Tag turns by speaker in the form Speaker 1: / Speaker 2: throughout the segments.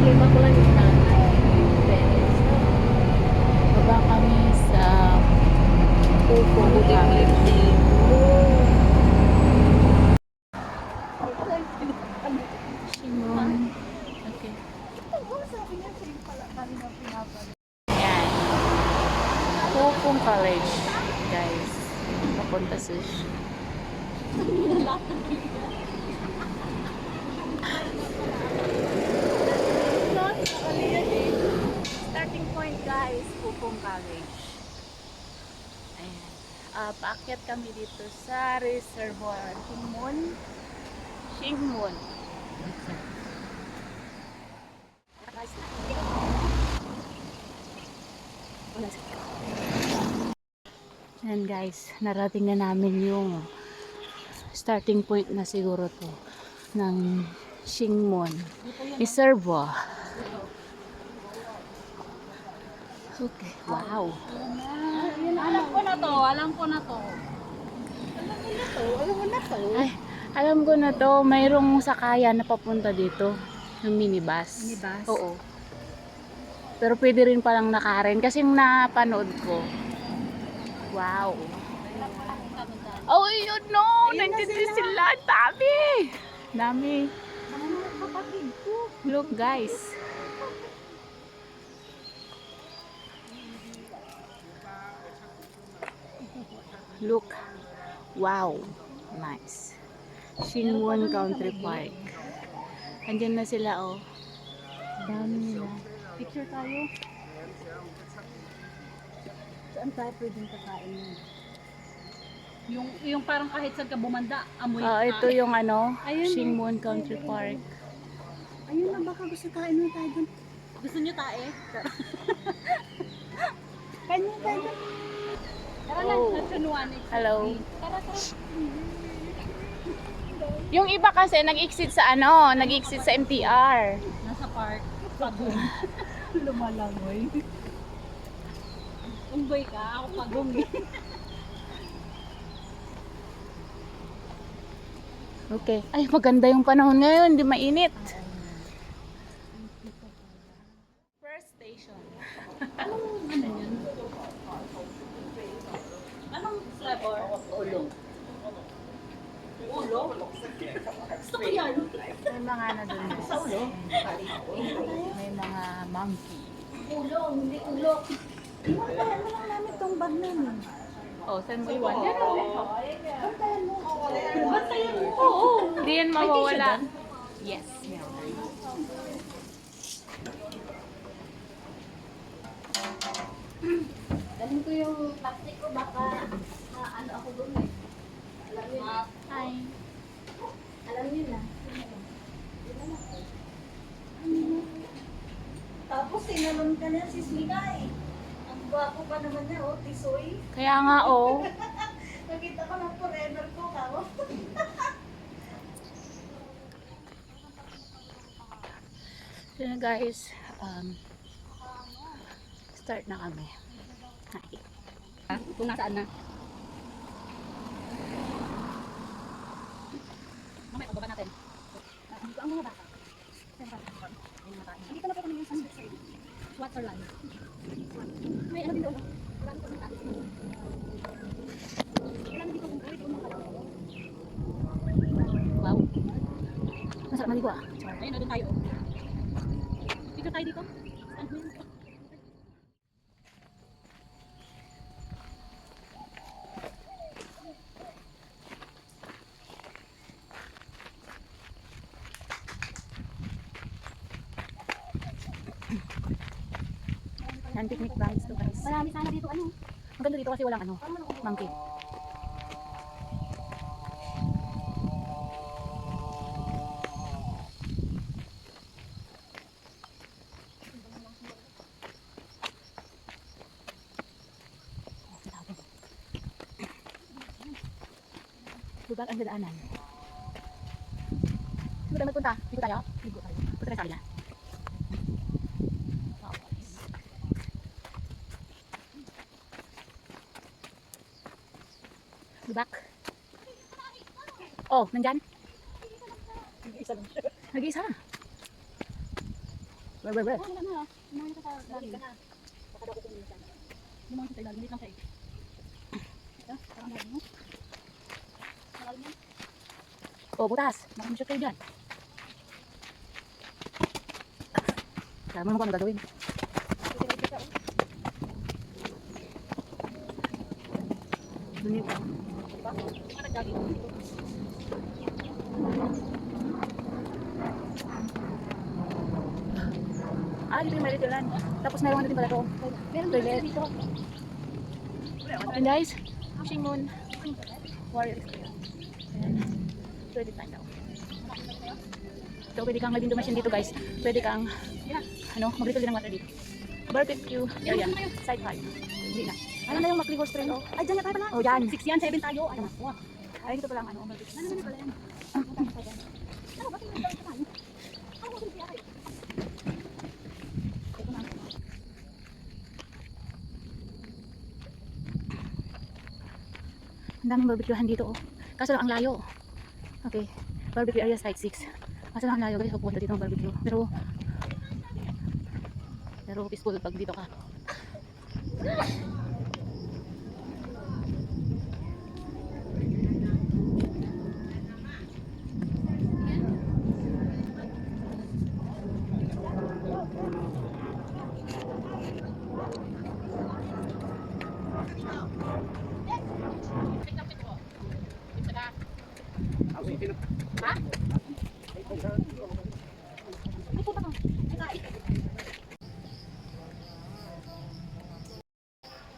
Speaker 1: lima ko lang yung nanay. Venice. Baba kami sa Pupo College. Shimon. Okay. Yan. Pupong College, guys. Papunta sa starting point, guys. Pupong College. Ayan. Paakyat kami dito sa reservoir. Shingmon. Shingmon. Ayan guys, narating na namin yung starting point na siguro to ng Shingmon Reservoir. Okay, wow.
Speaker 2: Alam ko na to, alam ko na to.
Speaker 1: Ay, alam ko na to, mayroong sakayan na papunta dito, yung minibus.
Speaker 2: Minibus?
Speaker 1: Oo. Pero pwede rin palang nakarin kasi yung napanood ko. Wow. Oh, yun no! Nandito sila! Dami! Dami. Look guys. Look. Wow. Nice. Shingwon Country Park. Andyan na sila oh. Dami nila.
Speaker 2: Picture tayo. Saan tayo pwedeng kakain yun? Yung parang kahit saan ka bumanda, amoy
Speaker 1: Ito yung ano,
Speaker 2: Ayun,
Speaker 1: Shingwon Country Park.
Speaker 2: ayun na, baka gusto kain mo tayo dun. Gusto nyo tae? Kain mo tayo dun. Tara na,
Speaker 1: Oh.
Speaker 2: Nachanuan.
Speaker 1: Hello.
Speaker 2: Tara, tara.
Speaker 1: Yung iba kasi nag-exit sa ano, nag-exit sa MTR.
Speaker 2: Nasa park. Pagong. Lumalangoy. Unggoy ka, ako pagong eh.
Speaker 1: Okay. Ay, maganda yung panahon ngayon, hindi mainit. First station.
Speaker 2: Anong ano yun? Anong flavor? Ulong. Ulo? Gusto ko yan.
Speaker 1: May mga ano dun.
Speaker 2: Sa ulo?
Speaker 1: May mga monkey.
Speaker 2: Ulo, hindi ulo. Bantayan mo lang namin itong bag namin.
Speaker 1: Oh, saan mo iwan? Yan oh.
Speaker 2: Bantayan mo. Bantayan mo. Oo.
Speaker 1: Hindi yan mawawala. Yes, meron.
Speaker 2: Dalhin ko yung plastic ko, baka ano ako doon eh. Alam niyo na.
Speaker 1: Hi.
Speaker 2: Alam niyo na. Tapos sinalon ka na si Sligay. Ang gwapo pa naman niya, oh, tisoy.
Speaker 1: Kaya nga oh.
Speaker 2: Nakita ko ng forever ko, kao.
Speaker 1: So na guys, start na kami. Hi.
Speaker 2: Kung nasaan na. Mamaya, pagbaba natin. Dito ang mga bata. Dito na po kami yung sunset side. What's our life? May ano dito, no? Marami ko ng tayo. Marami dito kung pwede kumakaw.
Speaker 1: Wow. Masarap maligo ah.
Speaker 2: Ayun na, doon tayo. Picture tayo dito. Stand mo yun.
Speaker 1: Yan, picnic grounds to guys.
Speaker 2: Marami sana dito, ano?
Speaker 1: Maganda dito kasi walang ano, monkey. Lugar ang dadaanan. Saan tayo magpunta? Dito tayo? Dito tayo. Punta tayo sa kanila. Wow, guys. Lubak. Oh, nandyan?
Speaker 2: Isa lang siya.
Speaker 1: Nag-iisa. Bre, bre, bre.
Speaker 2: Wala na. Kumain ka sa lalim. Baka daw kukunin mo siya. Lumayan sa ilalim. Wait lang siya eh. Ito, parang lalim mo. Malalim yan.
Speaker 1: Oh, butas. Marami siya kayo dyan. Kaya mo kung ano gagawin.
Speaker 2: Ito, ito, ito.
Speaker 1: Dunit.
Speaker 2: Diba? Parang jogging.
Speaker 1: Ah, dito yung may little land. Tapos meron din pala to.
Speaker 2: Meron
Speaker 1: Toilet.
Speaker 2: dito.
Speaker 1: And guys, fishing moon. Warrior experience. Ayan. Pwede tayo daw. So, pwede kang mag-window machine dito guys. Pwede kang, mag-little din ng water dito. Barbecue area. Side 5. Hindi na. Ano na yung McLeod Horse Trail?
Speaker 2: Ay, dyan na tayo pala.
Speaker 1: Oh, dyan.
Speaker 2: 6 yan, 7 tayo. Ay, naku.
Speaker 1: Ay, dito pala ang barbecue.
Speaker 2: Ano pala yan? Ano ba tingin ko naman? Ano ba tingin ko?
Speaker 1: Ang daming barbecuehan dito oh. Kaso lang ang layo. Okay. Barbecue area side 6. Kaso lang ang layo guys. Pupunta dito ng barbecue. Pero peaceful pag dito ka.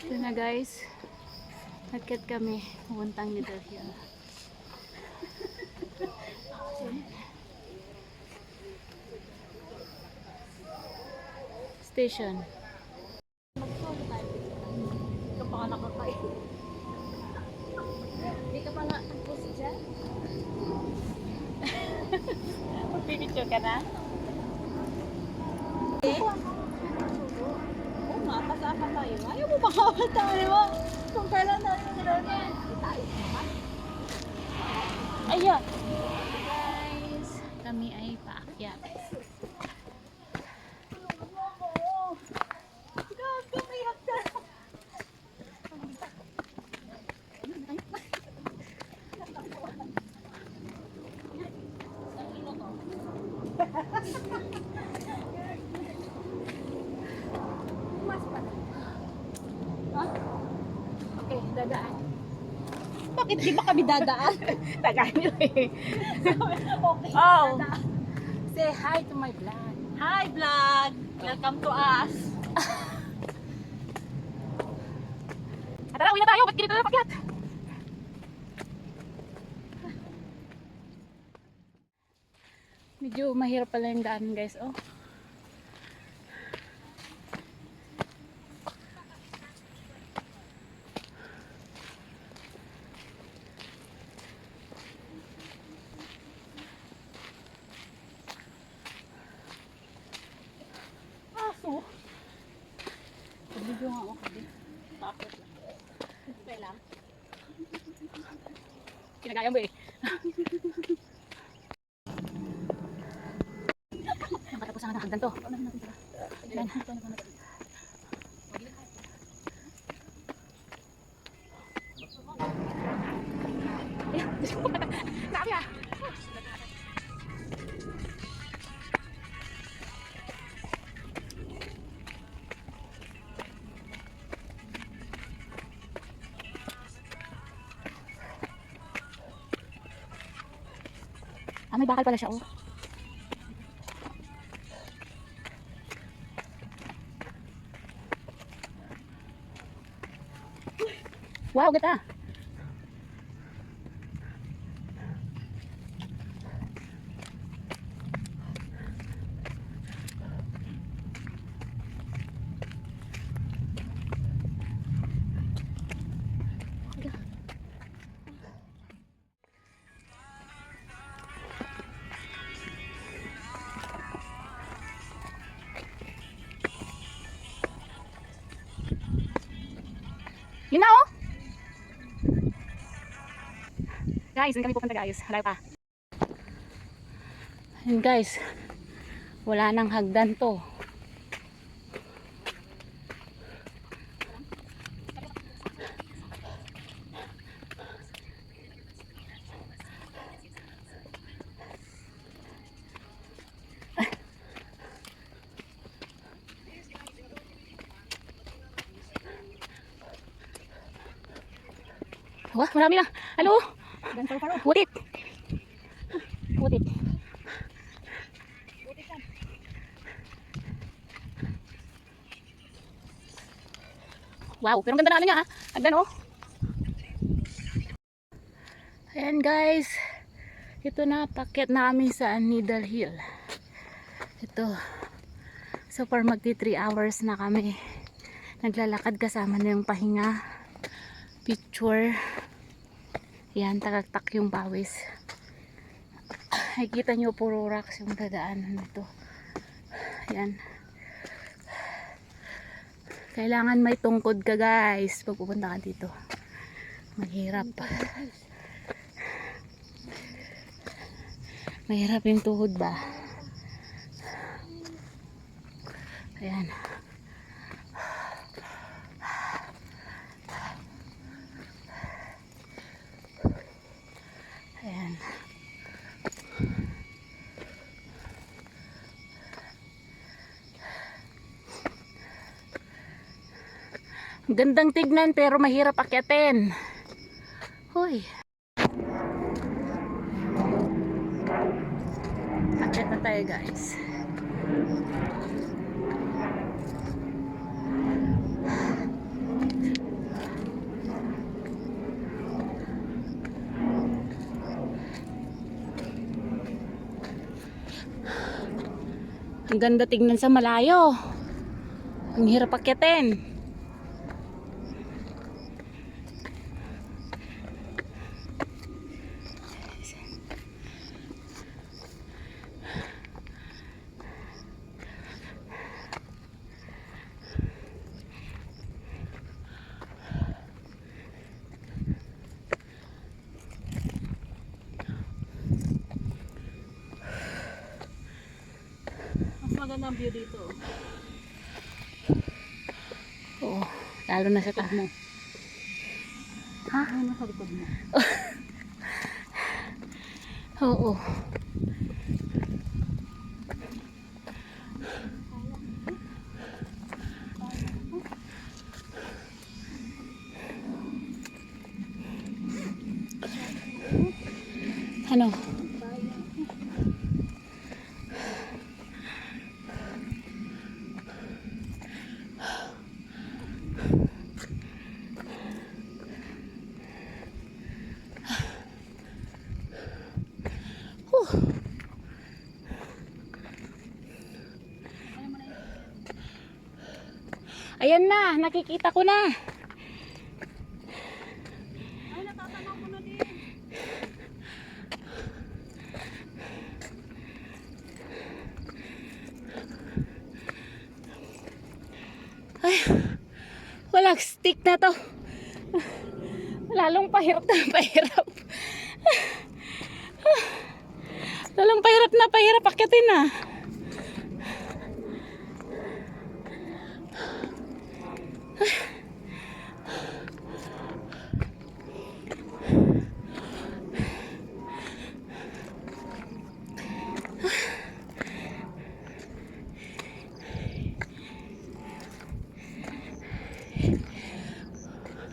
Speaker 1: Ito na guys. Nagkat kami. Pupuntang Little Hill. Station.
Speaker 2: Ito pa ka nakakain. Hindi ka pala nag-post dyan?
Speaker 1: Pipicture ka na?
Speaker 2: Oo nga, kasama tayo. Ayaw mo makawal tayo. Kung kailan tayo nilagyan. Tayo naman.
Speaker 1: Ayan. Guys, kami ay paakyat.
Speaker 2: Gagamihan ka.
Speaker 1: Okay, dadaan.
Speaker 2: Bakit di ba kami dadaan?
Speaker 1: Tagaan nyo eh.
Speaker 2: Okay.
Speaker 1: Oh. Say hi to my vlog.
Speaker 2: Hi vlog! Welcome to us!
Speaker 1: Tara, uwi na tayo. Ba't ganito na pakyat? Medyo mahirap pala yung daan guys. Oh.
Speaker 2: Aso! Pag-video nga ako kasi. Takot lang. Okay lang.
Speaker 1: Kinagaya mo eh. Ang katapusan ng hagdan to. Ayan. Grabe ah. Ah, may bakal pala siya oh. Wow, gata. Yun na oh. Guys, saan kami pupunta guys? Malayo pa. And guys, wala nang hagdan to. Wah, marami na. Ano?
Speaker 2: Dan so far, oh.
Speaker 1: Putit. Putit.
Speaker 2: Buti ka.
Speaker 1: Wow, pero ang ganda na ano niya ha. Ang ganda oh. Ayan guys. Ito na, paket namin sa Needle Hill. Ito. So far magti 3 hours na kami. Naglalakad kasama na yung pahinga. Picture. Yan, tagaktak yung pawis. Nakikita nyo puro rocks yung dadaanan nito. Yan. Kailangan may tungkod ka guys pag pupunta ka dito. Mahirap. Mahirap yung tuhod ba? Ayan. Ayan. Gandang tignan pero mahirap akyatin. Hoy. Akyat na tayo guys. Ang ganda tignan sa malayo. Ang hirap akyatin.
Speaker 2: Mas maganda ang view dito.
Speaker 1: Oo, lalo na sa taas mo.
Speaker 2: Ha? Ano sa likod mo?
Speaker 1: Oo. Ano? Ayan na, nakikita ko na.
Speaker 2: Ay, natatanaw ko na din.
Speaker 1: Ay, walang stick na to. Lalong pahirap na pahirap. Lalong pahirap na pahirap akyatin na.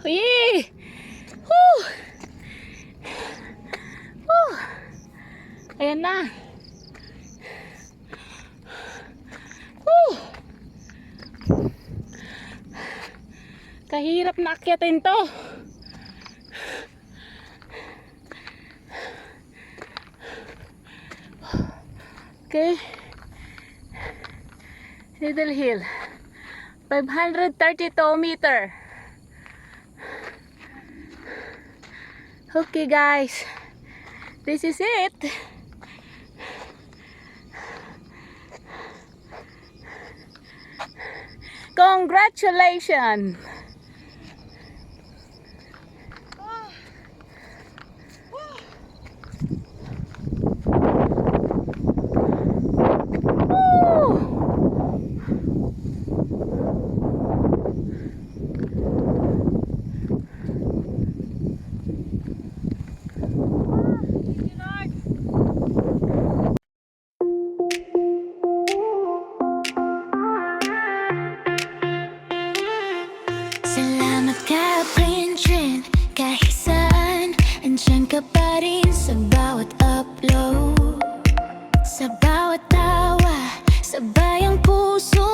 Speaker 1: Uy! Woo! Woo! Ayan na. Woo! Kahirap na akyatin to. Okay. Needle Hill. 532 meter. Okay guys, this is it. Congratulations.
Speaker 3: puso